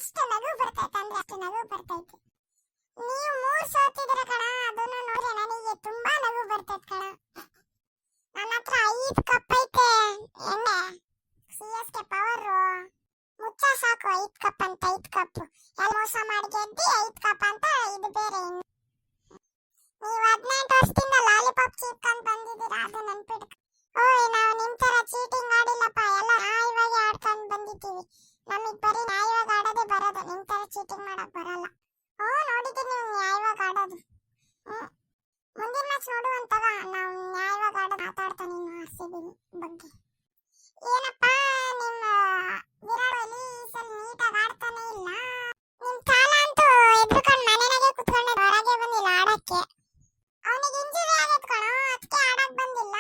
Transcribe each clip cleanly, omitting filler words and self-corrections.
ಎಷ್ಟು ನಗು ಬರ್ತೈತೆ ಅಂದ್ರೆ ಅಷ್ಟು ನಗು ಬರ್ತೈತೆ. ನೀವು 3 ಸೋತಿದ್ರ ಕಣ, ಅದನ್ನು ನೋಡ್ರೆ ನನಗೆ ತುಂಬಾ ನಗು ಬರ್ತೈತೆ ಕಣ. ನನ್ನ ಹತ್ರ 5 ಕಪ್ ಐತೆ. ಹೆಂಗೆ CSK ಪವರು ಮುಚ್ಚ ಸಾಕು. 5 ಕಪ್ ಅಂತ 5 ಕಪ್ ಎಲ್ಲ ಮೋಸ ಮಾಡಿ ಗೆದ್ದಿ 5 ಕಪ್ ಅಂತ ಇದು ಬೇರೆ. ನೀವು 18 ವರ್ಷದಿಂದ ಲಾಲಿಪಾಪ್ ಚೀಪ್ಕೊಂಡ್ ಬಂದಿದ್ದೀರಾ, ಅದು ನೆನ್ಪಿಡ್ಕ. ಓಯ್, ನಾವು ನಿಮ್ ತರ ಚೀಟಿಂಗ್ ಆಡಿಲ್ಲಪ್ಪ, ಎಲ್ಲ ನ್ಯಾಯವಾಗಿ ಆಡ್ಕೊಂಡ್ ಬಂದಿದ್ದೀವಿ. ನಮಗ್ ಬರೀ ನ್ಯಾಯವಾಗಿ ಆಡೋದೇ ಬರೋದು, ನಿಮ್ ತರ ಚೀಟಿಂಗ್ ಮಾಡಕ್ ಬರಲ್ಲ. ನೋಡಿದ್ದೀನಿ ನೀವು ನ್ಯಾಯವಾಗಿ ಆಡೋದು. ಮುಂದಿನ ಮ್ಯಾಚ್ ನೋಡುವಂತಾಗ ನಾವು ನ್ಯಾಯವಾಗಿ ಆಡೋದು ಮಾತಾಡ್ತಾನೆ RCB ಬಗ್ಗೆ. ಏನಪ್ಪ ನಿಮ್ಮ ವಿರಾಟ್ ಕೊಹ್ಲಿ ಈ ಸಲ ನೀಟಾಗಿ ಆಡ್ತಾನೆ ಇಲ್ಲ. ನಿಮ್ ಕಾಲ ಅಂತೂ ಎದ್ರುಕೊಂಡು ಮನೆನಾಗೆ ಕುತ್ಕೊಂಡೆ, ಹೊರಗೆ ಬಂದಿಲ್ಲ ಆಡಕ್ಕೆ. ಅವನಿಗೆ ಇಂಜುರಿ ಆಗೈತ್ ಕಣೋ, ಅದಕ್ಕೆ ಆಡಕ್ ಬಂದಿಲ್ಲ.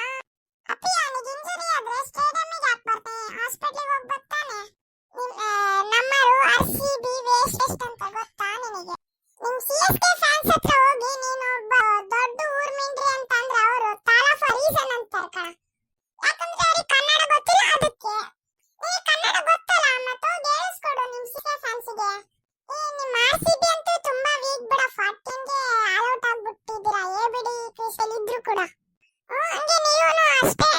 ಅಪ್ಪಿ, ಅವನಿಗೆ ಇಂಜುರಿ ಆದ್ರೆ ಸ್ಟೇಡಿಯಂಗೆ ಯಾಕೆ ಬರ್ತಾನೆ, ಹಾಸ್ಪಿಟ್ಲಿಗೆ ಹೋಗಿ ಬರ್ತಾನೆ. ನಮ್ಮರು RCB ವೇಸ್ಟ್ ಅಂತ ಗೊತ್ತಾ ನಿನಗೆ? ನಿಮ್ CSK ಫ್ಯಾನ್ಸ್ ಹತ್ರ ಹೋಗಿ ನೀನು ಒಬ್ಬ ದೊಡ್ಡ ಊರ್ ಮಿಂಡ್ರಿ ಅಂತಂದ್ರೆ ಅವರು ತಾಳ ಫಾರ್ ರೀಸನ್ ಅಂತಾರೆ ಕಣ. ಯಾಕಂದ್ರೆ ಅವ್ರಿಗೆ ಕನ್ನಡ ಗೊತ್ತಿಲ್ಲ, ಅದಕ್ಕೆ. ನಿನಗೆ ಕನ್ನಡ ಗೊತ್ತಲ್ಲ, ಮತ್ತೆ ಹೋಗಿ ಹೇಳಿಸ್ಕೊಡು ನಿಮ್ CSK ಫ್ಯಾನ್ಸ್ಗೆ. ನಿಮ್ RCB ಅಂತೂ ತುಂಬಾ ವೀಕ್ ಬಿಡ, 14ಗೆ ಆಲ್ ಔಟ್ ಆಗ್ಬಿಟ್ಟಿದ್ದೀರಾ. ಬಿಡಿ ಕ್ರಿಸ್ಟಲ್ ಇದ್ರು ಕೂಡ. ಹಂಗೆ ನೀವು ಅಷ್ಟೇ